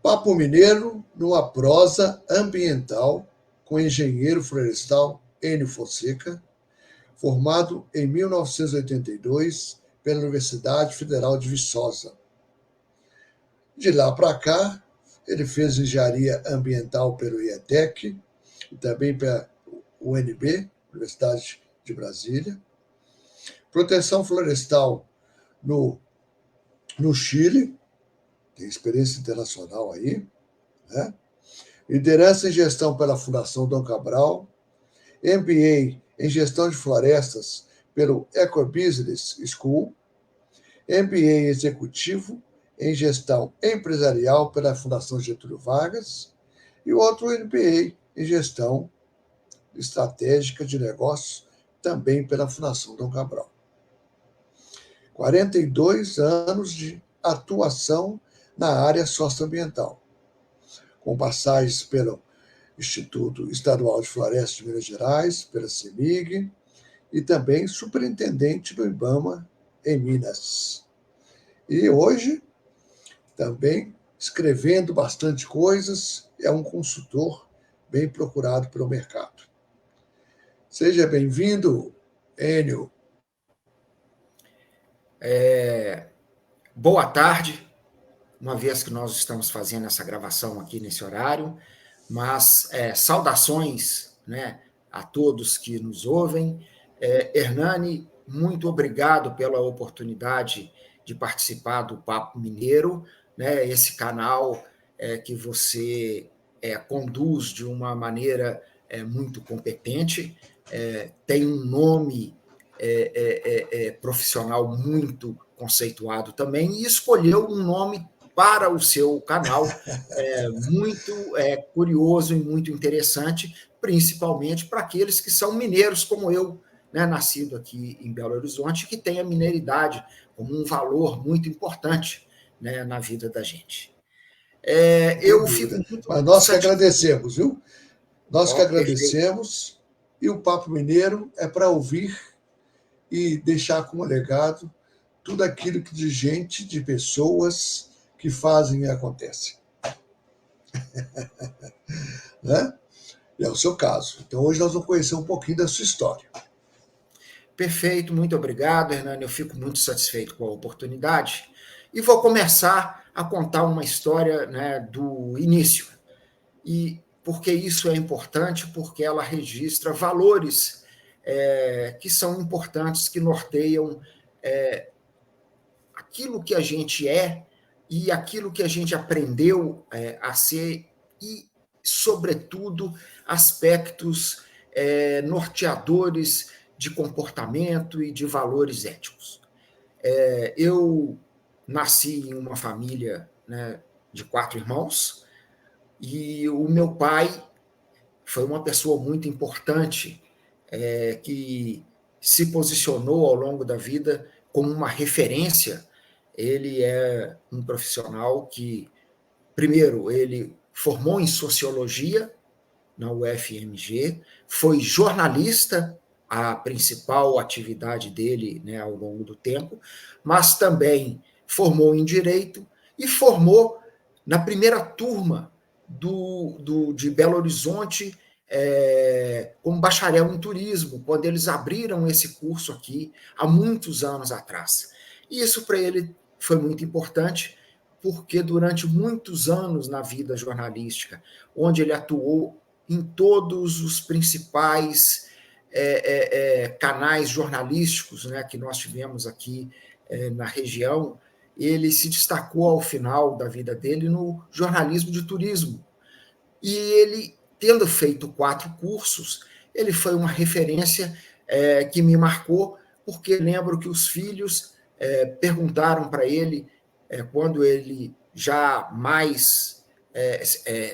Papo Mineiro numa prosa ambiental com o engenheiro florestal Enio Fonseca, formado em 1982 pela Universidade Federal de Viçosa. De lá para cá, ele fez engenharia ambiental pelo IETEC e também pela UNB, Universidade de Brasília. Proteção florestal no Chile, tem experiência internacional aí, né? Liderança em gestão pela Fundação Dom Cabral, MBA em gestão de florestas pelo Ecobusiness School, MBA executivo em gestão empresarial pela Fundação Getúlio Vargas e outro MBA em gestão estratégica de negócios também pela Fundação Dom Cabral. 42 anos de atuação na área socioambiental, com passagens pelo Instituto Estadual de Florestas de Minas Gerais, pela CEMIG, e também superintendente do IBAMA em Minas. E hoje, também escrevendo bastante coisas, é um consultor bem procurado pelo mercado. Seja bem-vindo, Enio. Boa tarde, uma vez que nós estamos fazendo essa gravação aqui nesse horário, mas saudações, né, a todos que nos ouvem. Hernani, muito obrigado pela oportunidade de participar do Papo Mineiro, né, esse canal que você conduz de uma maneira muito competente, tem um nome profissional muito conceituado também, e escolheu um nome para o seu canal muito curioso e muito interessante, principalmente para aqueles que são mineiros como eu, né, nascido aqui em Belo Horizonte, que tem a mineiridade como um valor muito importante, né, na vida da gente. Eu fico muito Mas nós que agradecemos, viu? Nós que agradecemos, perfeito. E o Papo Mineiro é para ouvir e deixar como legado tudo aquilo que de gente, de pessoas que fazem e acontecem. Né? É o seu caso. Então, hoje nós vamos conhecer um pouquinho da sua história. Perfeito, muito obrigado, Hernani. Eu fico muito satisfeito com a oportunidade e vou começar a contar uma história, né, do início. E por que isso é importante? Porque ela registra valores que são importantes, que norteiam aquilo que a gente é e aquilo que a gente aprendeu a ser e, sobretudo, aspectos norteadores de comportamento e de valores éticos. Eu nasci em uma família, né, de 4 irmãos, e o meu pai foi uma pessoa muito importante que se posicionou ao longo da vida como uma referência. Ele é um profissional que, primeiro, ele formou em sociologia na UFMG, foi jornalista, a principal atividade dele, né, ao longo do tempo, mas também formou em direito e formou na primeira turma de Belo Horizonte como bacharel em turismo, quando eles abriram esse curso aqui há muitos anos atrás. E isso para ele foi muito importante, porque durante muitos anos na vida jornalística, onde ele atuou em todos os principais canais jornalísticos, né, que nós tivemos aqui na região, ele se destacou ao final da vida dele no jornalismo de turismo. E ele, tendo feito 4 cursos, ele foi uma referência que me marcou, porque lembro que os filhos perguntaram para ele, quando ele já mais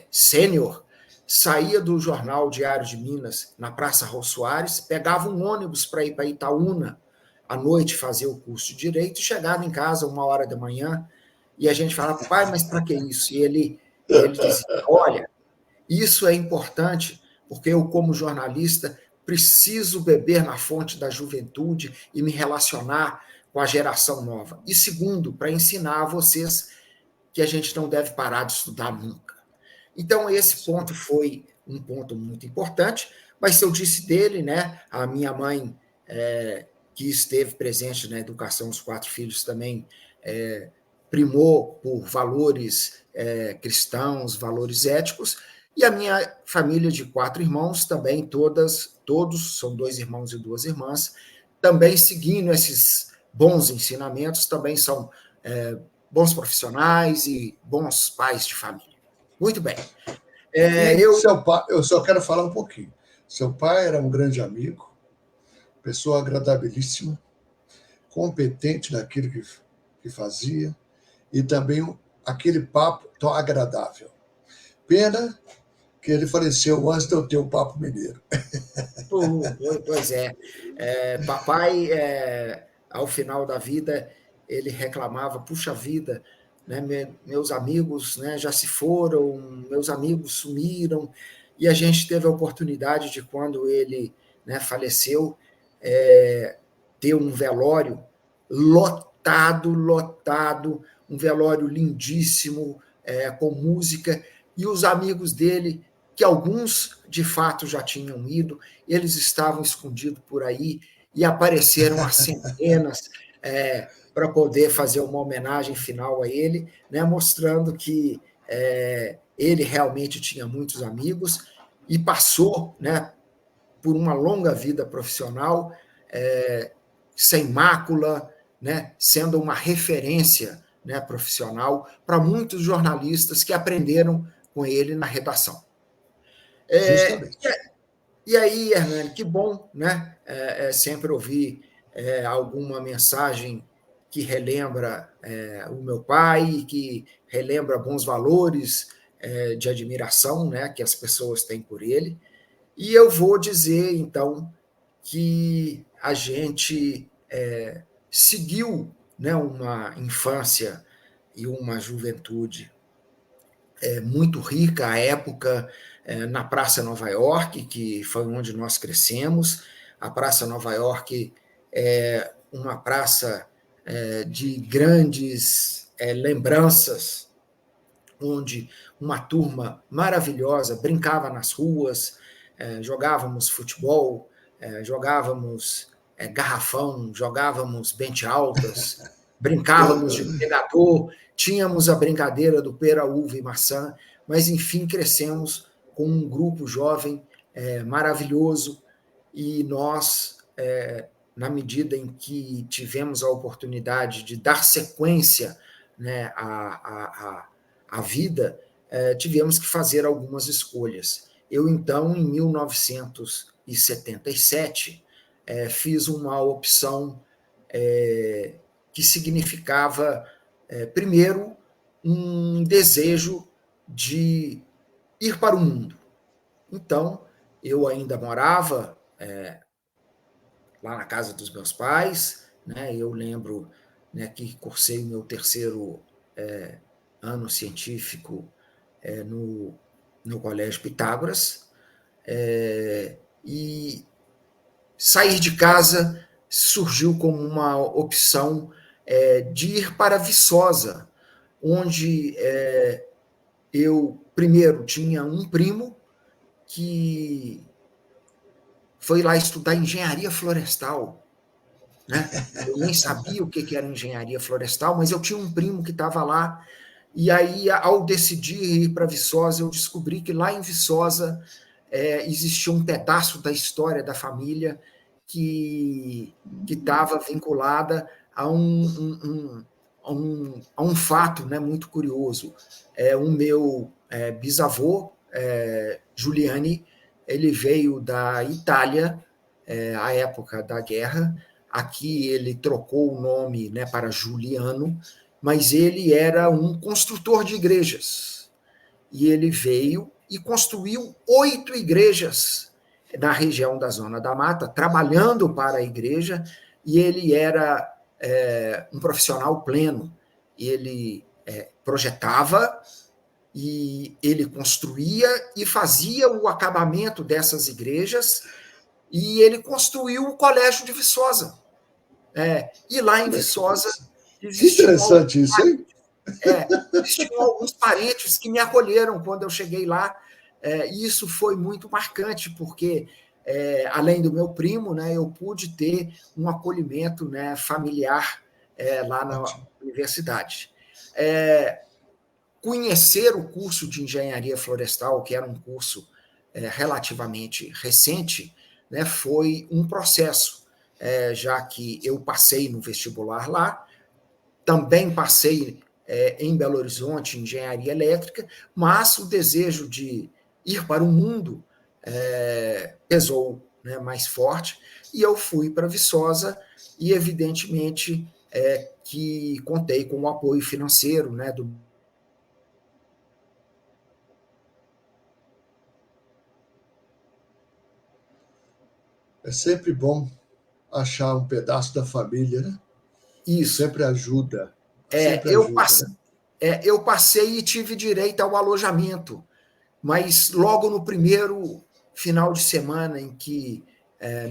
sênior, saía do jornal Diário de Minas, na Praça Raul Soares, pegava um ônibus para ir para Itaúna, à noite fazer o curso de Direito, e chegava em casa 1h da manhã, e a gente falava, pai, mas para que isso? E ele dizia, olha, isso é importante, porque eu, como jornalista, preciso beber na fonte da juventude e me relacionar com a geração nova. E segundo, para ensinar a vocês que a gente não deve parar de estudar nunca. Então, esse ponto foi um ponto muito importante, mas eu disse dele, né, a minha mãe, que esteve presente na educação dos 4 filhos também, primou por valores cristãos, valores éticos, e a minha família de 4 irmãos também, todos, são 2 irmãos e 2 irmãs, também seguindo esses bons ensinamentos, também são bons profissionais e bons pais de família. Muito bem. Seu pai, eu só quero falar um pouquinho. Seu pai era um grande amigo, pessoa agradabilíssima, competente naquilo que fazia, e também aquele papo tão agradável. Pena que ele faleceu antes de eu ter o papo mineiro. Pois é. Papai, ao final da vida, ele reclamava, puxa vida, né, meus amigos, né, já se foram, meus amigos sumiram, e a gente teve a oportunidade de, quando ele, né, faleceu, ter um velório lotado, um velório lindíssimo, com música, e os amigos dele, que alguns de fato já tinham ido, eles estavam escondidos por aí e apareceram às centenas para poder fazer uma homenagem final a ele, né, mostrando que ele realmente tinha muitos amigos e passou, né, por uma longa vida profissional, sem mácula, né, sendo uma referência, né, profissional para muitos jornalistas que aprenderam com ele na redação. Justamente. E aí, Hernani, que bom, né? Sempre ouvir alguma mensagem que relembra o meu pai, que relembra bons valores de admiração, né, que as pessoas têm por ele. E eu vou dizer, então, que a gente seguiu, né, uma infância e uma juventude muito rica à época, na Praça Nova York, que foi onde nós crescemos. A Praça Nova York é uma praça de grandes lembranças, onde uma turma maravilhosa brincava nas ruas, jogávamos futebol, jogávamos garrafão, jogávamos bente altas, brincávamos de pegador, tínhamos a brincadeira do pera, uva e maçã, mas, enfim, crescemos com um grupo jovem maravilhoso, e nós, na medida em que tivemos a oportunidade de dar sequência, né, à vida, tivemos que fazer algumas escolhas. Eu, então, em 1977, fiz uma opção que significava, primeiro, um desejo de ir para o mundo. Então, eu ainda morava lá na casa dos meus pais, né? Eu lembro, né, que cursei o meu 3º ano científico no Colégio Pitágoras, e sair de casa surgiu como uma opção de ir para Viçosa, onde eu, primeiro, tinha um primo que foi lá estudar engenharia florestal, né? Eu nem sabia o que era engenharia florestal, mas eu tinha um primo que estava lá, e aí, ao decidir ir para Viçosa, eu descobri que lá em Viçosa existia um pedaço da história da família que estava vinculada a um fato, né, muito curioso. O meu bisavô, Giuliani, ele veio da Itália, à época da guerra. Aqui ele trocou o nome, né, para Juliano, mas ele era um construtor de igrejas. E ele veio e construiu 8 igrejas na região da Zona da Mata, trabalhando para a igreja, e ele era um profissional pleno. Ele projetava, e ele construía e fazia o acabamento dessas igrejas, e ele construiu o Colégio de Viçosa. E lá em Viçosa Que existia um interessante isso, hein? Existiam alguns parentes que me acolheram quando eu cheguei lá, e isso foi muito marcante, porque, além do meu primo, né, eu pude ter um acolhimento, né, familiar lá na Ótimo. universidade. Conhecer o curso de engenharia florestal, que era um curso relativamente recente, né, foi um processo, já que eu passei no vestibular lá, também passei em Belo Horizonte engenharia elétrica, mas o desejo de ir para o mundo pesou, né, mais forte, e eu fui para Viçosa, e evidentemente que contei com o apoio financeiro, né, do. É sempre bom achar um pedaço da família, né? Isso. Sempre ajuda. É, Sempre eu, ajuda, passe, né? eu passei e tive direito ao alojamento, mas logo no primeiro final de semana em que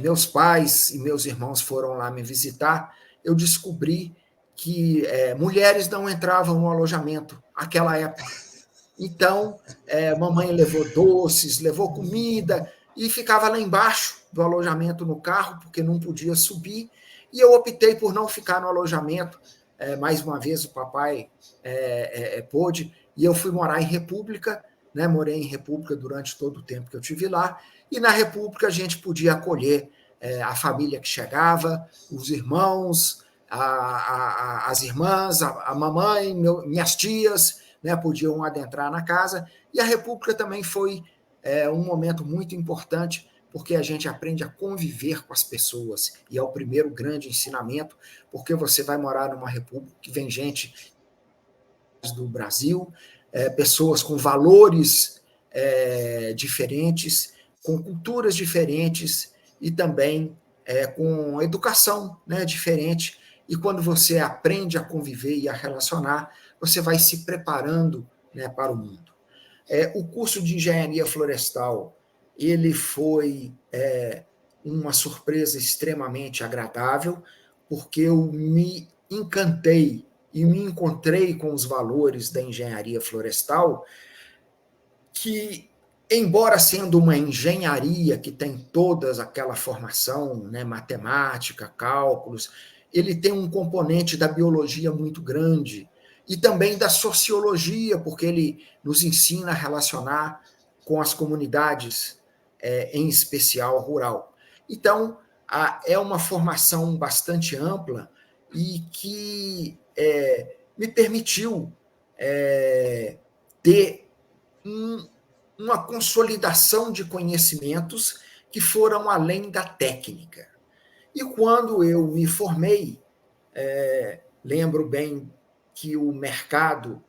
meus pais e meus irmãos foram lá me visitar, eu descobri que mulheres não entravam no alojamento naquela época. Então, mamãe levou doces, levou comida e ficava lá embaixo do alojamento no carro, porque não podia subir. E eu optei por não ficar no alojamento. Mais uma vez, o papai pôde, e eu fui morar em República, né? Morei em República durante todo o tempo que eu tive lá. E na República a gente podia acolher a família que chegava, os irmãos, as irmãs, a mamãe, minhas tias, né, podiam adentrar na casa, e a República também foi um momento muito importante, porque a gente aprende a conviver com as pessoas, e é o primeiro grande ensinamento, porque você vai morar numa República que vem gente do Brasil, pessoas com valores diferentes, com culturas diferentes, e também com educação, né, diferente, e quando você aprende a conviver e a relacionar, você vai se preparando, né, para o mundo. O curso de engenharia florestal, ele foi uma surpresa extremamente agradável, porque eu me encantei e me encontrei com os valores da engenharia florestal, que, embora sendo uma engenharia que tem toda aquela formação, né, matemática, cálculos, ele tem um componente da biologia muito grande e também da sociologia, porque ele nos ensina a relacionar com as comunidades, em especial rural. Então, é uma formação bastante ampla e que me permitiu ter um, uma consolidação de conhecimentos que foram além da técnica. E quando eu me formei, lembro bem que o mercado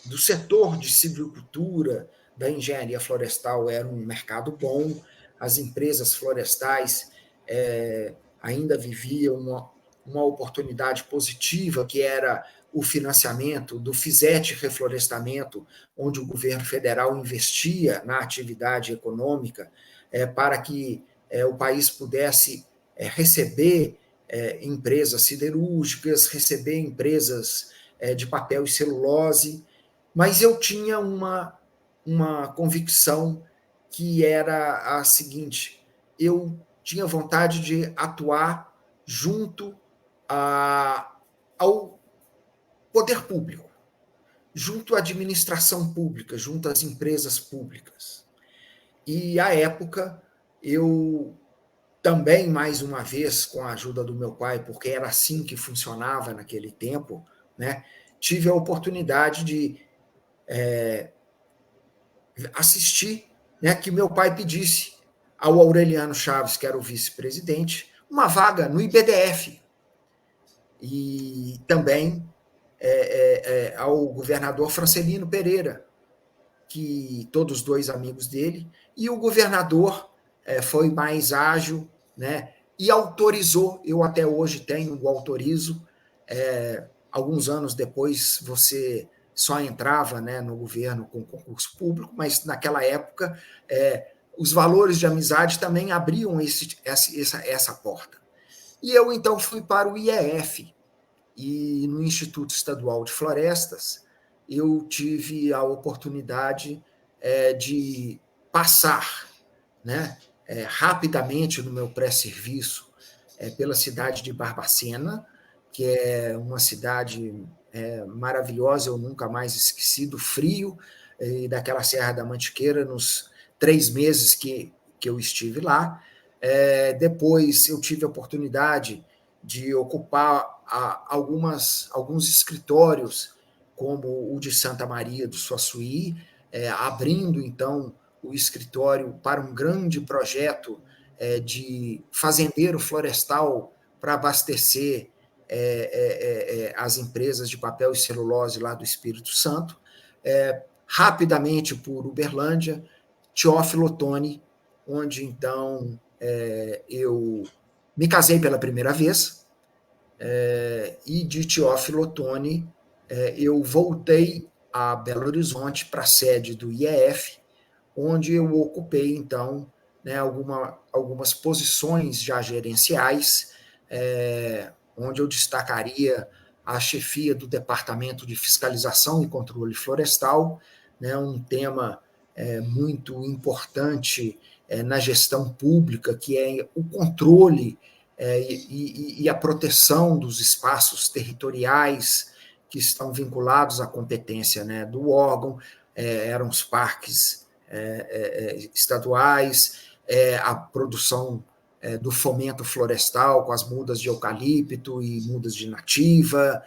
do setor de silvicultura, da engenharia florestal, era um mercado bom, as empresas florestais ainda viviam uma oportunidade positiva, que era o financiamento do FISET Reflorestamento, onde o governo federal investia na atividade econômica para que o país pudesse receber empresas siderúrgicas, receber empresas de papel e celulose, mas eu tinha uma convicção que era a seguinte: eu tinha vontade de atuar junto ao poder público, junto à administração pública, junto às empresas públicas. E, à época, eu também, mais uma vez, com a ajuda do meu pai, porque era assim que funcionava naquele tempo, né, tive a oportunidade de assistir, né, que meu pai pedisse ao Aureliano Chaves, que era o vice-presidente, uma vaga no IBDF. E também ao governador Francelino Pereira, que todos dois amigos dele, e o governador foi mais ágil, né, e autorizou, eu até hoje tenho, autorizo, alguns anos depois você só entrava, né, no governo com concurso público, mas naquela época os valores de amizade também abriam essa porta. E eu então fui para o IEF, e no Instituto Estadual de Florestas eu tive a oportunidade de passar, né, rapidamente no meu pré-serviço pela cidade de Barbacena, que é uma cidade maravilhosa, eu nunca mais esqueci do frio daquela Serra da Mantiqueira nos 3 meses que eu estive lá. Depois eu tive a oportunidade de ocupar alguns escritórios, como o de Santa Maria do Suaçuí, abrindo, então, o escritório para um grande projeto de fazendeiro florestal para abastecer as empresas de papel e celulose lá do Espírito Santo. Rapidamente por Uberlândia, Teófilo Otoni, onde, então, eu me casei pela primeira vez, e de Teófilo Otoni eu voltei a Belo Horizonte para a sede do IEF, onde eu ocupei, então, né, algumas posições já gerenciais, onde eu destacaria a chefia do Departamento de Fiscalização e Controle Florestal, né, um tema muito importante na gestão pública, que é o controle e a proteção dos espaços territoriais que estão vinculados à competência, né, do órgão. Eram os parques estaduais, a produção do fomento florestal com as mudas de eucalipto e mudas de nativa,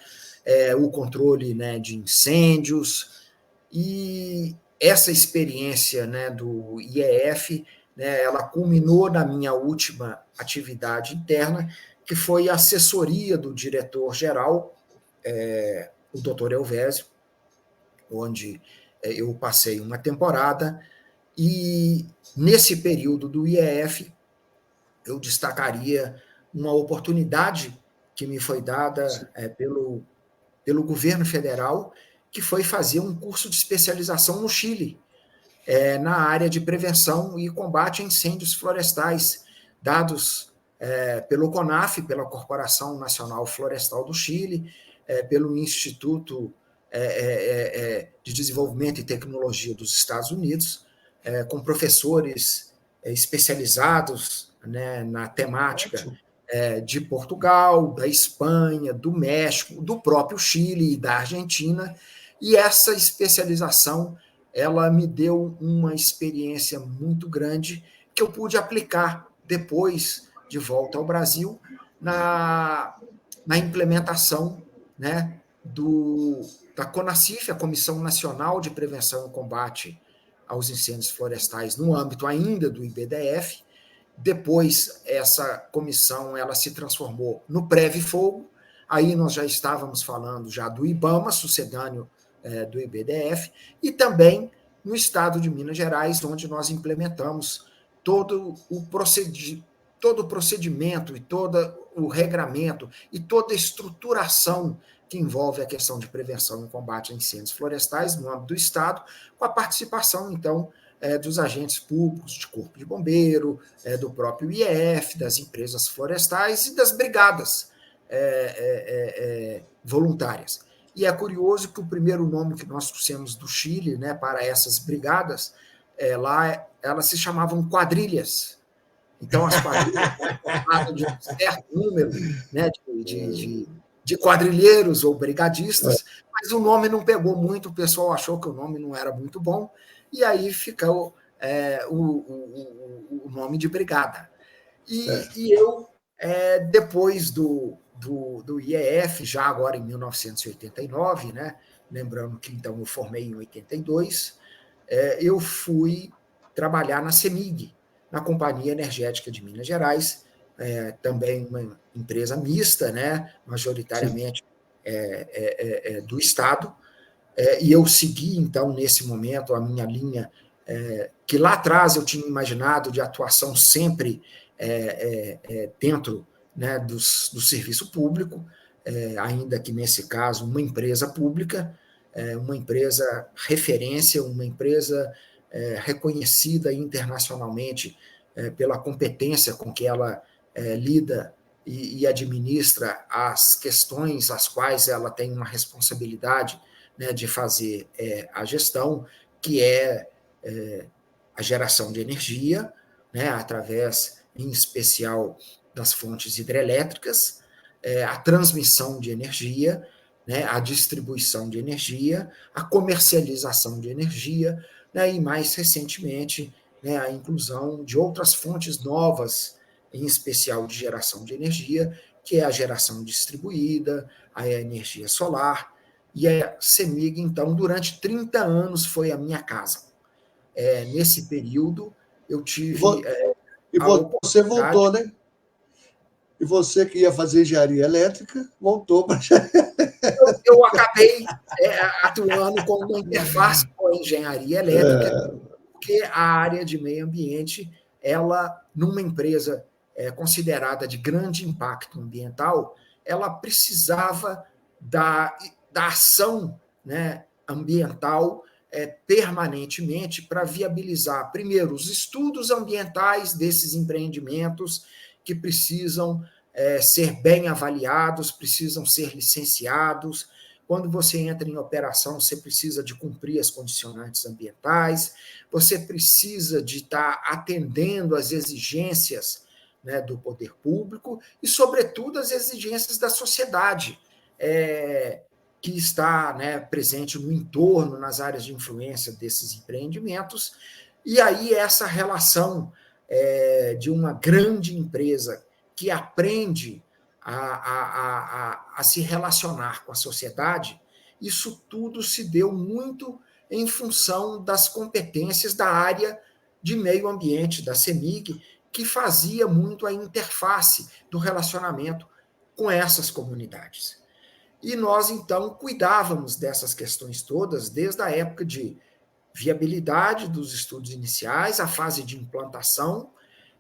o controle, né, de incêndios. E essa experiência, né, do IEF, né, ela culminou na minha última atividade interna, que foi a assessoria do diretor-geral, o doutor Elvésio, onde eu passei uma temporada, e nesse período do IEF eu destacaria uma oportunidade que me foi dada pelo governo federal, que foi fazer um curso de especialização no Chile, na área de prevenção e combate a incêndios florestais, dados pelo CONAF, pela Corporação Nacional Florestal do Chile, pelo Instituto de Desenvolvimento e Tecnologia dos Estados Unidos, com professores especializados, né, na temática de Portugal, da Espanha, do México, do próprio Chile e da Argentina, e essa especialização ela me deu uma experiência muito grande que eu pude aplicar depois, de volta ao Brasil, na implementação, né, da CONACIF, a Comissão Nacional de Prevenção e Combate aos Incêndios Florestais, no âmbito ainda do IBDF. Depois, essa comissão ela se transformou no Preve-Fogo, aí nós já estávamos falando já do IBAMA, sucedâneo do IBDF, e também no estado de Minas Gerais, onde nós implementamos todo o procedimento e todo o regramento e toda a estruturação que envolve a questão de prevenção e combate a incêndios florestais no âmbito do estado, com a participação, então, dos agentes públicos, de corpo de bombeiro, do próprio IEF, das empresas florestais e das brigadas voluntárias. E é curioso que o primeiro nome que nós trouxemos do Chile, né, para essas brigadas, lá elas se chamavam quadrilhas. Então, as quadrilhas eram formadas de um certo número, né, de quadrilheiros ou brigadistas, mas o nome não pegou muito, o pessoal achou que o nome não era muito bom, e aí ficou o nome de brigada. E eu, depois do IEF, já agora em 1989, né, lembrando que então eu formei em 82, eu fui trabalhar na CEMIG, na Companhia Energética de Minas Gerais, também uma empresa mista, né, majoritariamente do Estado, e eu segui, então, nesse momento, a minha linha, que lá atrás eu tinha imaginado de atuação sempre dentro, né, do serviço público, ainda que, nesse caso, uma empresa pública, uma empresa referência, uma empresa reconhecida internacionalmente pela competência com que ela lida e administra as questões às quais ela tem uma responsabilidade, né, de fazer a gestão, que a geração de energia, né, através, em especial, das fontes hidrelétricas, a transmissão de energia, né, a distribuição de energia, a comercialização de energia, né, e, mais recentemente, né, a inclusão de outras fontes novas, em especial de geração de energia, que é a geração distribuída, a energia solar, e a CEMIG, então, durante 30 anos foi a minha casa. Nesse período, eu E, tive vo, e a você oportunidade. voltou, né? E você que ia fazer engenharia elétrica, voltou para. Eu acabei atuando como uma interface com a engenharia elétrica, porque a área de meio ambiente, ela, numa empresa considerada de grande impacto ambiental, ela precisava da ação, né, ambiental permanentemente para viabilizar, primeiro, os estudos ambientais desses empreendimentos que precisam ser bem avaliados, precisam ser licenciados. Quando você entra em operação, você precisa de cumprir as condicionantes ambientais, você precisa de estar atendendo às exigências, né, do poder público e, sobretudo, as exigências da sociedade, que está, né, presente no entorno, nas áreas de influência desses empreendimentos. E aí essa relação de uma grande empresa que aprende a se relacionar com a sociedade, isso tudo se deu muito em função das competências da área de meio ambiente, da CEMIG, que fazia muito a interface do relacionamento com essas comunidades. E nós, então, cuidávamos dessas questões todas, desde a época de viabilidade dos estudos iniciais, a fase de implantação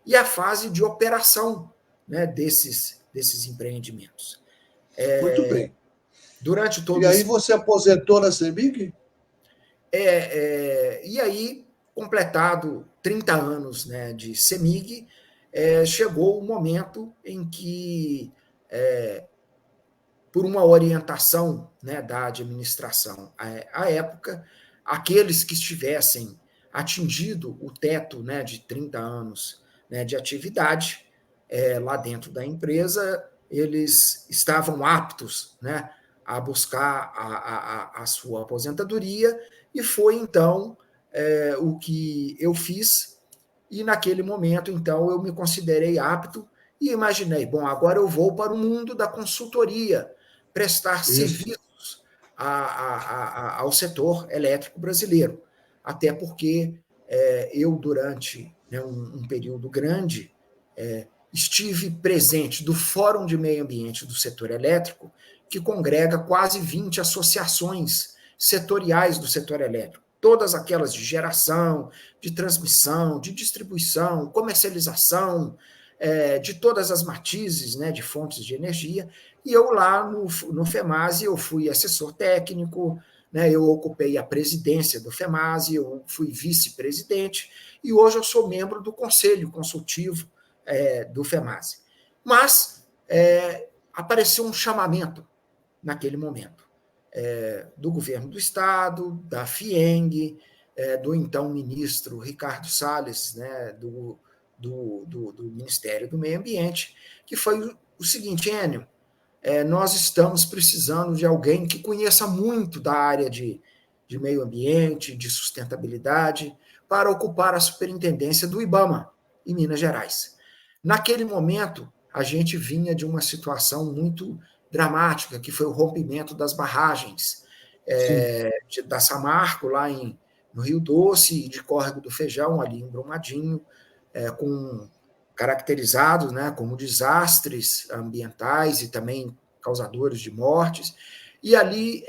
e a fase de operação, né, desses empreendimentos. Muito bem. Durante E todo aí esse. você aposentou na CEMIG? E aí, completado 30 anos, né, de CEMIG, chegou o momento em que, por uma orientação, né, da administração à época, aqueles que estivessem atingido o teto, né, de 30 anos, né, de atividade lá dentro da empresa, eles estavam aptos, né, a buscar a sua aposentadoria, e foi então o que eu fiz, e naquele momento, então, eu me considerei apto e imaginei, bom, agora eu vou para o mundo da consultoria, prestar Isso. serviços ao setor elétrico brasileiro. Até porque eu, durante, né, um período grande, estive presente do Fórum de Meio Ambiente do Setor Elétrico, que congrega quase 20 associações setoriais do setor elétrico. Todas aquelas de geração, de transmissão, de distribuição, comercialização, de todas as matizes, né, de fontes de energia. E eu lá no FEMASE, eu fui assessor técnico, né, eu ocupei a presidência do FEMASE, eu fui vice-presidente, e hoje eu sou membro do conselho consultivo do FEMASE. Mas apareceu um chamamento naquele momento do governo do Estado, da FIENG, do então ministro Ricardo Salles, né, do Ministério do Meio Ambiente, que foi o seguinte: Enio, nós estamos precisando de alguém que conheça muito da área de meio ambiente, de sustentabilidade, para ocupar a superintendência do IBAMA, em Minas Gerais. Naquele momento, a gente vinha de uma situação muito dramática, que foi o rompimento das barragens da Samarco, lá no Rio Doce, e de Córrego do Feijão, ali em Brumadinho, caracterizados, né, como desastres ambientais e também causadores de mortes. E ali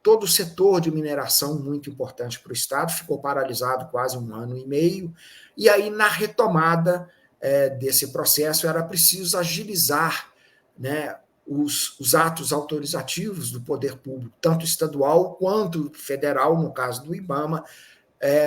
todo o setor de mineração, muito importante para o Estado, ficou paralisado quase 1 ano e meio. E aí, na retomada desse processo, era preciso agilizar, né, os atos autorizativos do poder público, tanto estadual quanto federal, no caso do IBAMA,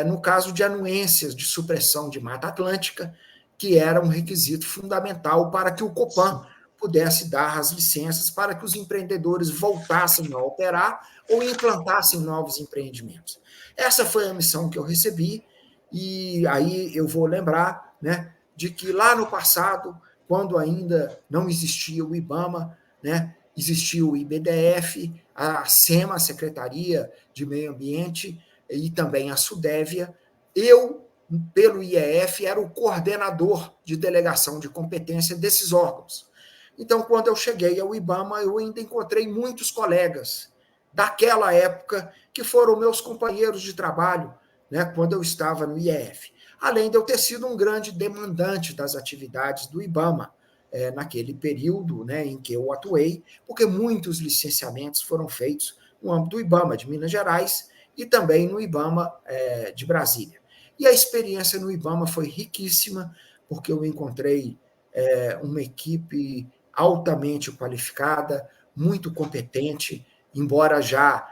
no caso de anuências de supressão de Mata Atlântica, que era um requisito fundamental para que o Copan pudesse dar as licenças para que os empreendedores voltassem a operar ou implantassem novos empreendimentos. Essa foi a missão que eu recebi, e aí eu vou lembrar, né, de que lá no passado, quando ainda não existia o IBAMA, né, existia o IBDF, a SEMA, a Secretaria de Meio Ambiente, e também a SUDEVIA. Eu, pelo IEF, era o coordenador de delegação de competência desses órgãos. Então, quando eu cheguei ao IBAMA, eu ainda encontrei muitos colegas daquela época que foram meus companheiros de trabalho, né, quando eu estava no IEF. Além de eu ter sido um grande demandante das atividades do IBAMA, naquele período, né, em que eu atuei, porque muitos licenciamentos foram feitos no âmbito do IBAMA de Minas Gerais e também no IBAMA de Brasília. E a experiência no IBAMA foi riquíssima, porque eu encontrei uma equipe altamente qualificada, muito competente, embora já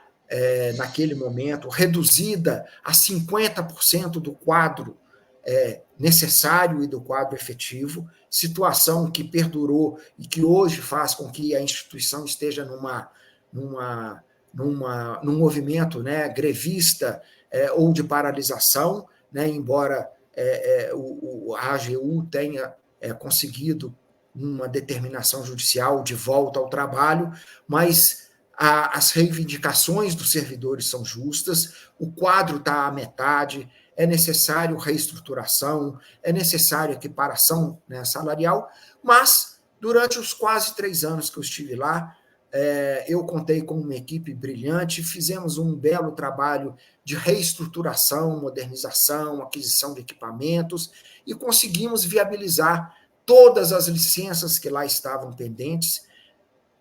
naquele momento reduzida a 50% do quadro necessário e do quadro efetivo, situação que perdurou e que hoje faz com que a instituição esteja num movimento, né, grevista ou de paralisação, né, embora a AGU tenha conseguido uma determinação judicial de volta ao trabalho, mas as reivindicações dos servidores são justas, o quadro está à metade, é necessário reestruturação, é necessário equiparação, né, salarial, mas durante os quase 3 anos que eu estive lá, eu contei com uma equipe brilhante, fizemos um belo trabalho de reestruturação, modernização, aquisição de equipamentos, e conseguimos viabilizar todas as licenças que lá estavam pendentes,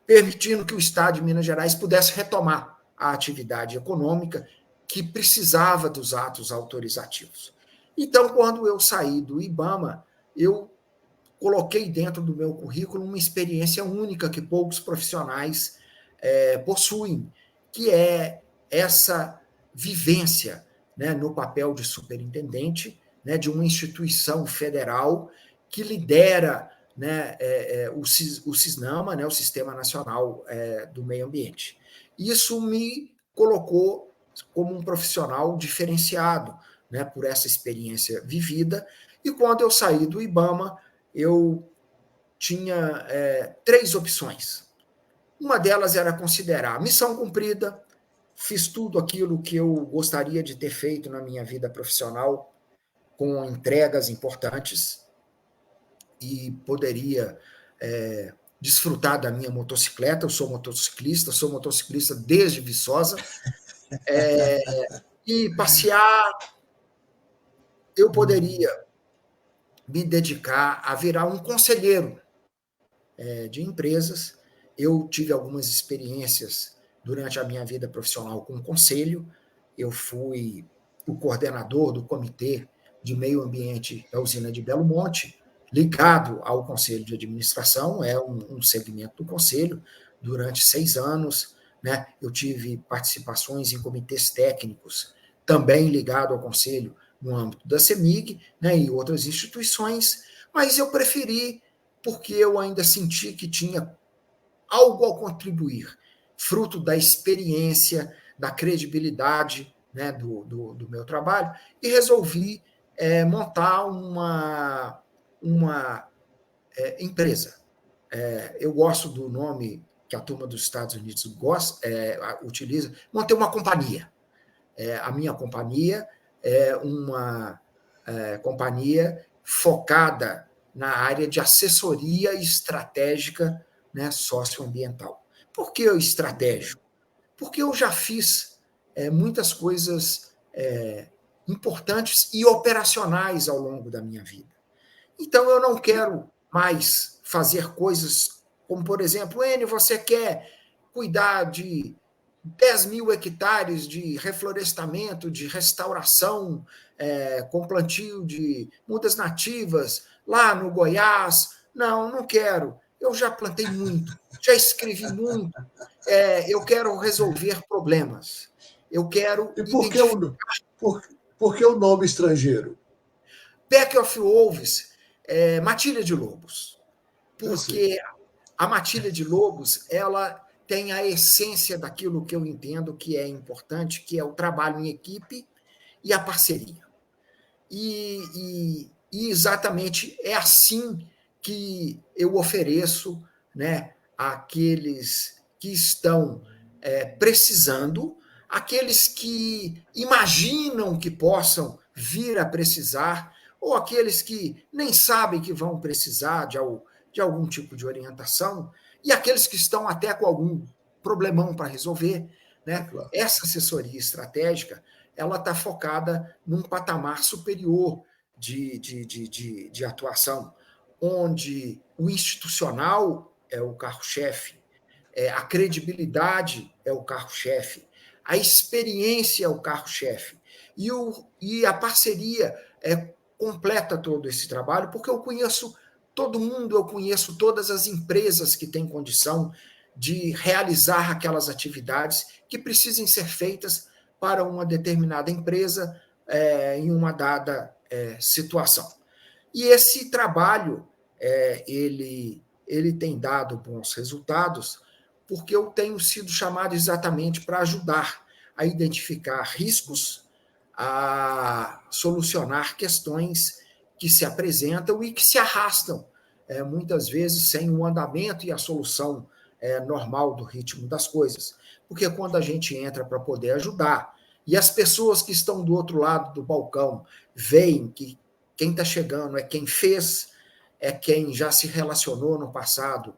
permitindo que o Estado de Minas Gerais pudesse retomar a atividade econômica que precisava dos atos autorizativos. Então, quando eu saí do IBAMA, eu coloquei dentro do meu currículo uma experiência única que poucos profissionais possuem, que é essa vivência, né, no papel de superintendente, né, de uma instituição federal que lidera, né, o SISNAMA, né, o Sistema Nacional do Meio Ambiente. Isso me colocou como um profissional diferenciado, né, por essa experiência vivida, e quando eu saí do IBAMA, eu tinha 3 opções. Uma delas era considerar missão cumprida, fiz tudo aquilo que eu gostaria de ter feito na minha vida profissional, com entregas importantes, e poderia desfrutar da minha motocicleta. Eu sou motociclista desde Viçosa, e passear. Eu poderia me dedicar a virar um conselheiro de empresas. Eu tive algumas experiências durante a minha vida profissional com o conselho. Eu fui o coordenador do Comitê de Meio Ambiente da usina de Belo Monte, ligado ao Conselho de Administração, é um segmento do Conselho, durante 6 anos. Né? Eu tive participações em comitês técnicos, também ligado ao Conselho, no âmbito da CEMIG, né, e outras instituições, mas eu preferi, porque eu ainda senti que tinha algo a contribuir, fruto da experiência, da credibilidade, né, do meu trabalho, e resolvi montar uma empresa. Eu gosto do nome que a turma dos Estados Unidos utiliza, montei uma companhia. A minha companhia é uma companhia focada na área de assessoria estratégica, né, socioambiental. Por que estratégico? Porque eu já fiz muitas coisas importantes e operacionais ao longo da minha vida. Então, eu não quero mais fazer coisas como, por exemplo, Enio, você quer cuidar de 10 mil hectares de reflorestamento, de restauração, com plantio de mudas nativas lá no Goiás. Não, não quero. Eu já plantei muito, já escrevi muito. Eu quero resolver problemas. Eu quero E por que o nome estrangeiro? Pack of Wolves, matilha de lobos. Porque A matilha de lobos, ela tem a essência daquilo que eu entendo que é importante, que é o trabalho em equipe e a parceria. E exatamente é assim que eu ofereço, né, àqueles que estão precisando, aqueles que imaginam que possam vir a precisar, ou aqueles que nem sabem que vão precisar de algum tipo de orientação, e aqueles que estão até com algum problemão para resolver, né? Claro. Essa assessoria estratégica ela está focada num patamar superior de atuação, onde o institucional é o carro-chefe, a credibilidade é o carro-chefe, a experiência é o carro-chefe, e a parceria completa todo esse trabalho, porque eu conheço todo mundo, eu conheço todas as empresas que têm condição de realizar aquelas atividades que precisem ser feitas para uma determinada empresa em uma dada situação. E esse trabalho, ele tem dado bons resultados, porque eu tenho sido chamado exatamente para ajudar a identificar riscos, a solucionar questões que se apresentam e que se arrastam, muitas vezes sem o andamento e a solução normal do ritmo das coisas. Porque quando a gente entra para poder ajudar, e as pessoas que estão do outro lado do balcão veem que quem está chegando é quem fez, é quem já se relacionou no passado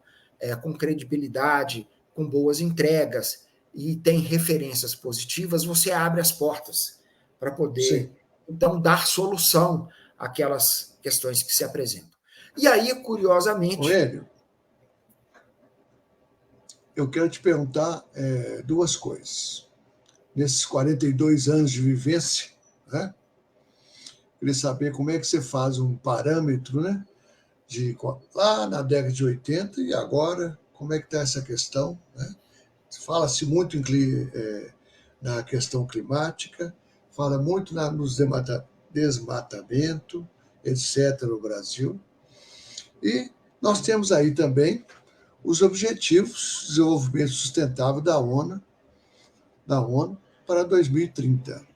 com credibilidade, com boas entregas e tem referências positivas, você abre as portas para poder, Sim. então, dar solução àquelas questões que se apresentam. E aí, curiosamente... Hélio, eu quero te perguntar duas coisas. Nesses 42 anos de vivência, né? Queria saber como é que você faz um parâmetro, né? De lá na década de 80 e agora, como é que está essa questão, né? Fala-se muito na questão climática, fala muito nos desmatamento, etc., no Brasil. E nós temos aí também os Objetivos de Desenvolvimento Sustentável da ONU para 2030.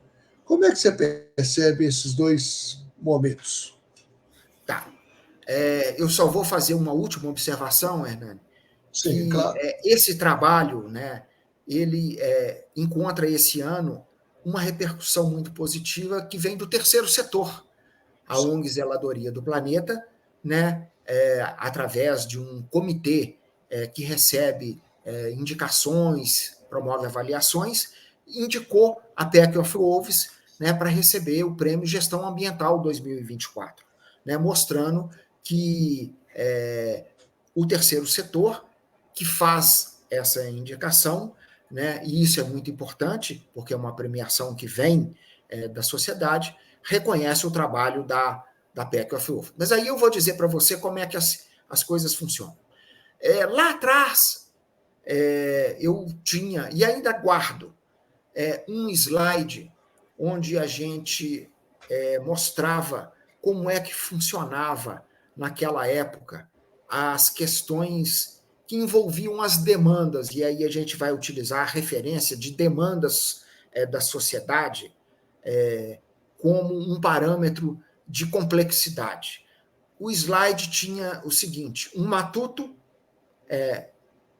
Como é que você percebe esses dois momentos? Tá. Eu só vou fazer uma última observação, Hernani, Sim, que claro. esse trabalho, né, ele encontra esse ano uma repercussão muito positiva que vem do terceiro setor, a ONG Zeladoria do Planeta, né, através de um comitê que recebe indicações, promove avaliações, indicou a Pack of Wolves, né, para receber o Prêmio Gestão Ambiental 2024, né, mostrando que o terceiro setor que faz essa indicação, né, e isso é muito importante, porque é uma premiação que vem da sociedade, reconhece o trabalho da Pack of Wolves. Mas aí eu vou dizer para você como é que as coisas funcionam. Lá atrás, eu tinha, e ainda guardo, um slide onde a gente mostrava como é que funcionava naquela época as questões que envolviam as demandas, e aí a gente vai utilizar a referência de demandas da sociedade como um parâmetro de complexidade. O slide tinha o seguinte: um matuto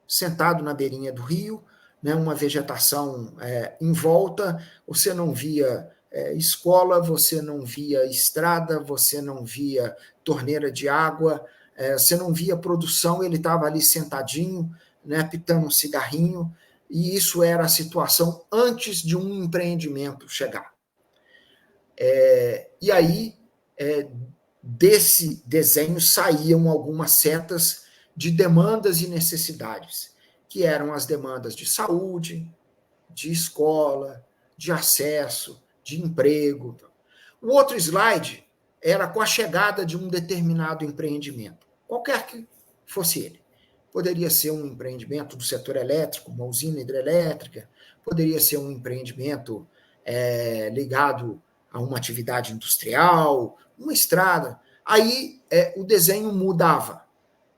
sentado na beirinha do rio, né, uma vegetação em volta, você não via escola, você não via estrada, você não via torneira de água, você não via produção, ele estava ali sentadinho, né, pitando um cigarrinho, e isso era a situação antes de um empreendimento chegar. E aí, desse desenho saíam algumas setas de demandas e necessidades, que eram as demandas de saúde, de escola, de acesso, de emprego. O outro slide era com a chegada de um determinado empreendimento, qualquer que fosse ele. Poderia ser um empreendimento do setor elétrico, uma usina hidrelétrica, poderia ser um empreendimento ligado a uma atividade industrial, uma estrada. Aí o desenho mudava,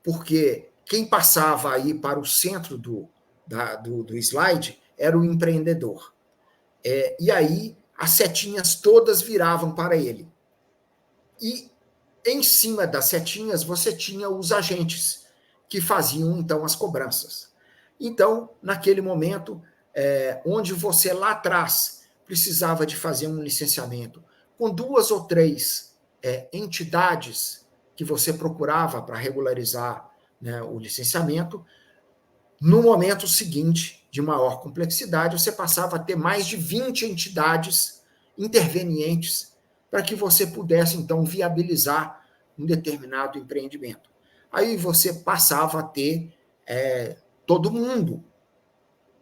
porque quem passava aí para o centro do slide era o empreendedor. E aí as setinhas todas viravam para ele. E em cima das setinhas você tinha os agentes, que faziam então as cobranças. Então, naquele momento, onde você lá atrás precisava de fazer um licenciamento com 2 ou 3 entidades que você procurava para regularizar, né, o licenciamento, no momento seguinte, de maior complexidade, você passava a ter mais de 20 entidades intervenientes para que você pudesse, então, viabilizar um determinado empreendimento. Aí você passava a ter todo mundo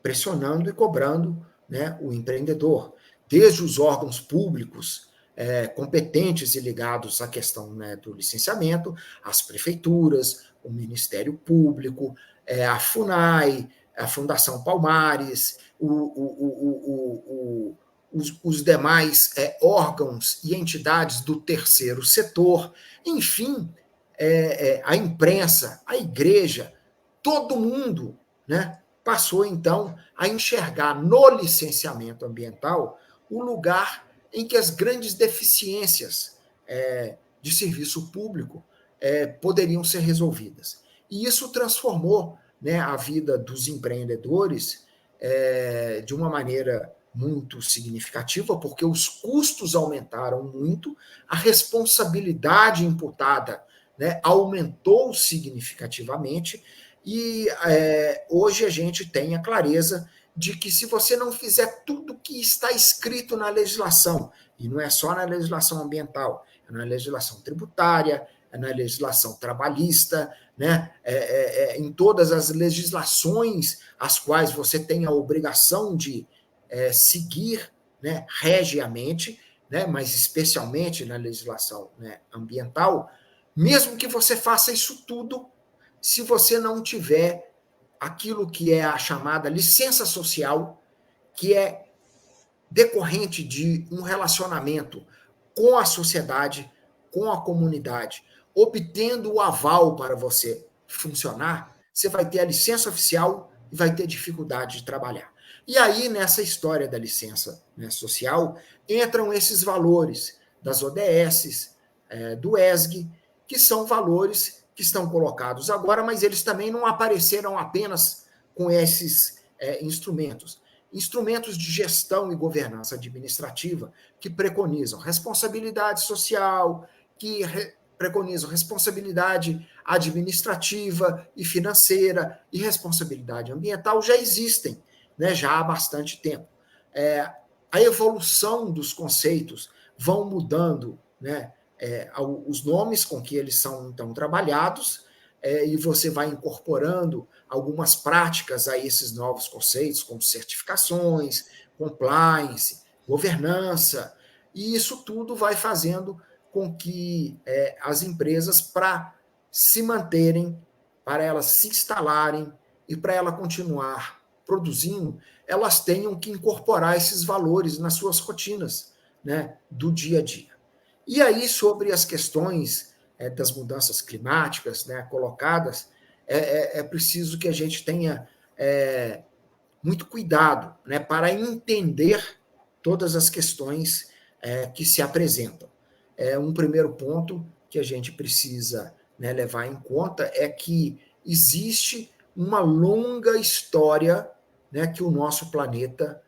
pressionando e cobrando, né, o empreendedor, desde os órgãos públicos competentes e ligados à questão, né, do licenciamento, as prefeituras, o Ministério Público, a FUNAI, a Fundação Palmares, os demais órgãos e entidades do terceiro setor, enfim, a imprensa, a igreja, todo mundo, né, passou então a enxergar no licenciamento ambiental o lugar em que as grandes deficiências de serviço público poderiam ser resolvidas. E isso transformou, né, a vida dos empreendedores de uma maneira muito significativa, porque os custos aumentaram muito, a responsabilidade imputada, né, aumentou significativamente, e hoje a gente tem a clareza de que se você não fizer tudo que está escrito na legislação, e não é só na legislação ambiental, é na legislação tributária, é na legislação trabalhista, né? Em todas as legislações as quais você tem a obrigação de seguir, né, regiamente, né, mas especialmente na legislação, né, ambiental, mesmo que você faça isso tudo, se você não tiver aquilo que é a chamada licença social, que é decorrente de um relacionamento com a sociedade, com a comunidade, obtendo o aval para você funcionar, você vai ter a licença oficial e vai ter dificuldade de trabalhar. E aí, nessa história da licença, né, social, entram esses valores das ODS, do ESG, que são valores que estão colocados agora, mas eles também não apareceram apenas com esses instrumentos. Instrumentos de gestão e governança administrativa que preconizam responsabilidade social, que preconizam responsabilidade administrativa e financeira e responsabilidade ambiental já existem, né, já há bastante tempo. A evolução dos conceitos vão mudando, né, os nomes com que eles são então trabalhados, e você vai incorporando algumas práticas a esses novos conceitos, como certificações, compliance, governança, e isso tudo vai fazendo com que as empresas, para se manterem, para elas se instalarem e para ela continuar produzindo, elas tenham que incorporar esses valores nas suas rotinas, né, do dia a dia. E aí, sobre as questões das mudanças climáticas, né, colocadas, é preciso que a gente tenha muito cuidado, né, para entender todas as questões que se apresentam. Um primeiro ponto que a gente precisa, né, levar em conta é que existe uma longa história, né, que o nosso planeta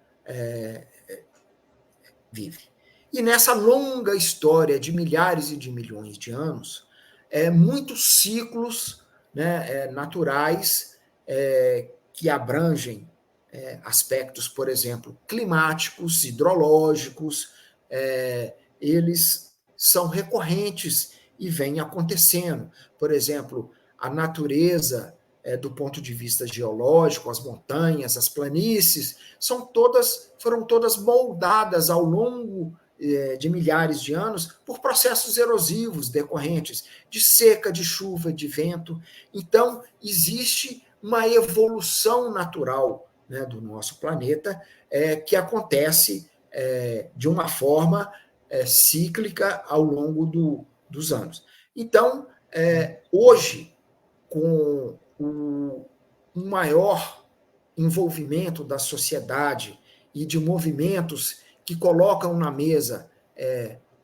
vive. E nessa longa história de milhares e de milhões de anos, muitos ciclos, né, naturais que abrangem aspectos, por exemplo, climáticos, hidrológicos, eles são recorrentes e vêm acontecendo. Por exemplo, a natureza, do ponto de vista geológico, as montanhas, as planícies, foram todas moldadas ao longo de milhares de anos por processos erosivos decorrentes de seca, de chuva, de vento. Então, existe uma evolução natural, né, do nosso planeta que acontece de uma forma cíclica ao longo dos anos. Então, hoje, com um maior envolvimento da sociedade e de movimentos que colocam na mesa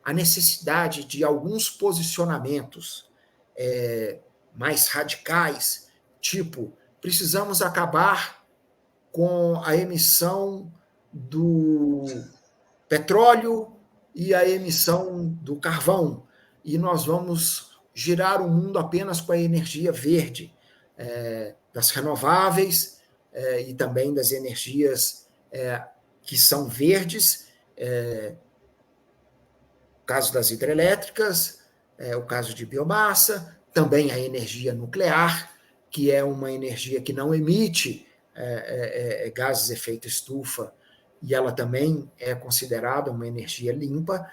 a necessidade de alguns posicionamentos mais radicais, tipo, precisamos acabar com a emissão do petróleo e a emissão do carvão, e nós vamos girar o mundo apenas com a energia verde, das renováveis e também das energias que são verdes, o caso das hidrelétricas, o caso de biomassa, também a energia nuclear, que é uma energia que não emite gases de efeito estufa, e ela também é considerada uma energia limpa.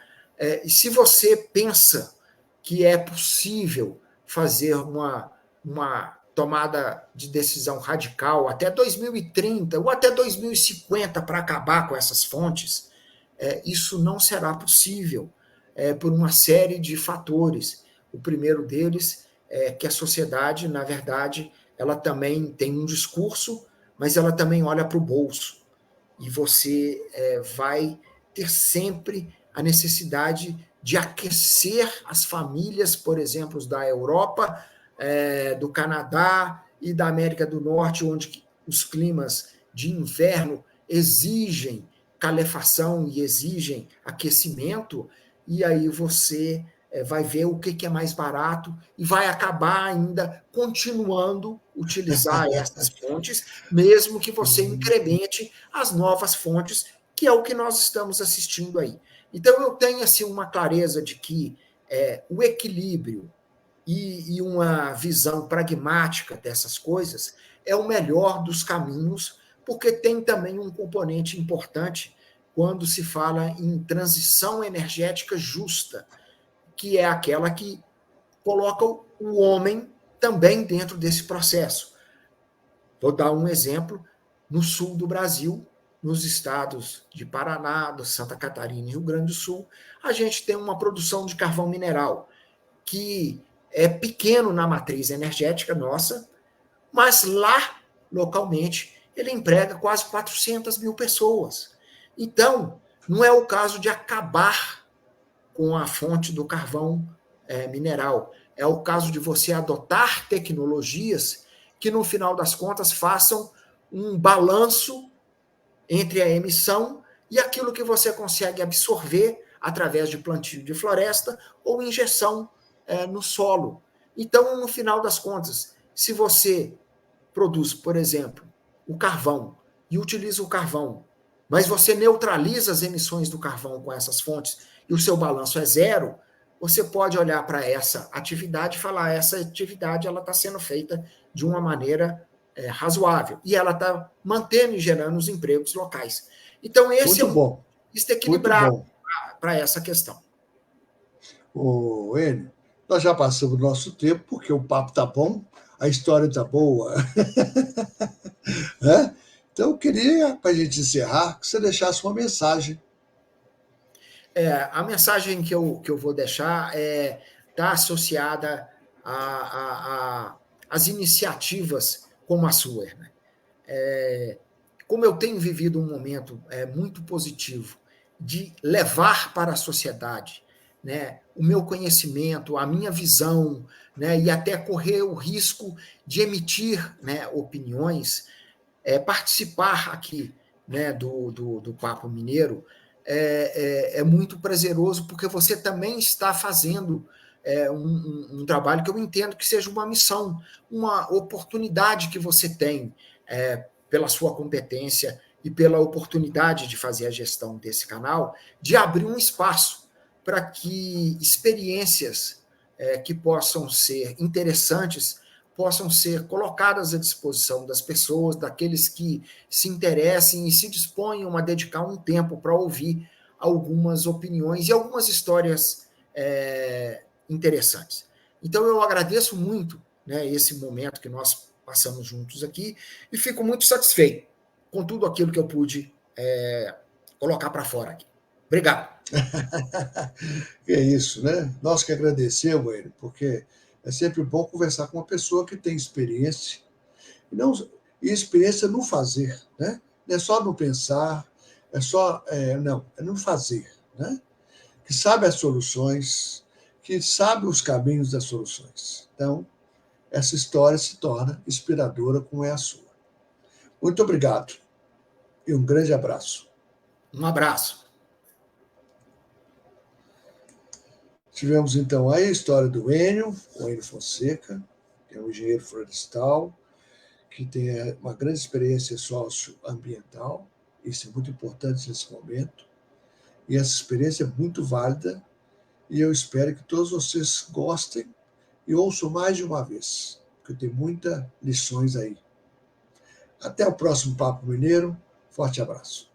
E se você pensa que é possível fazer uma tomada de decisão radical até 2030 ou até 2050 para acabar com essas fontes, isso não será possível por uma série de fatores. O primeiro deles é que a sociedade, na verdade, ela também tem um discurso, mas ela também olha para o bolso. E você vai ter sempre a necessidade de aquecer as famílias, por exemplo, da Europa, do Canadá e da América do Norte, onde os climas de inverno exigem calefação e exigem aquecimento, e aí você vai ver o que é mais barato e vai acabar ainda continuando a utilizar essas fontes, mesmo que você incremente as novas fontes, que é o que nós estamos assistindo aí. Então, eu tenho assim, uma clareza de que o equilíbrio e uma visão pragmática dessas coisas é o melhor dos caminhos, porque tem também um componente importante quando se fala em transição energética justa, que é aquela que coloca o homem também dentro desse processo. Vou dar um exemplo: no sul do Brasil, nos estados de Paraná, de Santa Catarina e Rio Grande do Sul, a gente tem uma produção de carvão mineral que é pequeno na matriz energética nossa, mas lá, localmente, ele emprega quase 400 mil pessoas. Então, não é o caso de acabar com a fonte do carvão mineral. É o caso de você adotar tecnologias que, no final das contas, façam um balanço entre a emissão e aquilo que você consegue absorver através de plantio de floresta ou injeção no solo. Então, no final das contas, se você produz, por exemplo, o carvão e utiliza o carvão, mas você neutraliza as emissões do carvão com essas fontes e o seu balanço é zero, você pode olhar para essa atividade e falar: essa atividade ela está sendo feita de uma maneira razoável e ela está mantendo e gerando os empregos locais. Então, esse é Muito um ponto bom, de vista muito equilibrado bom. para essa questão. Ô, Enio, nós já passamos o nosso tempo, porque o papo tá bom, a história tá boa. Né? Então, eu queria, para a gente encerrar, que você deixasse uma mensagem. A mensagem que eu vou deixar está associada às iniciativas como a sua, né? Como eu tenho vivido um momento muito positivo de levar para a sociedade, né, o meu conhecimento, a minha visão, né, e até correr o risco de emitir, né, opiniões, participar aqui, né, do Papo Mineiro é muito prazeroso, porque você também está fazendo um trabalho que eu entendo que seja uma missão, uma oportunidade que você tem pela sua competência e pela oportunidade de fazer a gestão desse canal, de abrir um espaço para que experiências que possam ser interessantes possam ser colocadas à disposição das pessoas, daqueles que se interessem e se disponham a dedicar um tempo para ouvir algumas opiniões e algumas histórias interessantes. Então, eu agradeço muito, né, esse momento que nós passamos juntos aqui e fico muito satisfeito com tudo aquilo que eu pude colocar para fora aqui. Obrigado. É isso, né? Nós que agradecemos ele, porque é sempre bom conversar com uma pessoa que tem experiência, não, e experiência no fazer, né? Não é só no pensar, não, é no fazer, né? Que sabe as soluções, que sabe os caminhos das soluções. Então, essa história se torna inspiradora como é a sua. Muito obrigado e um grande abraço. Um abraço. Tivemos então aí a história do Enio, o Enio Fonseca, que é um engenheiro florestal, que tem uma grande experiência socioambiental. Isso é muito importante nesse momento. E essa experiência é muito válida e eu espero que todos vocês gostem e ouçam mais de uma vez, porque tem muitas lições aí. Até o próximo Papo Mineiro. Forte abraço.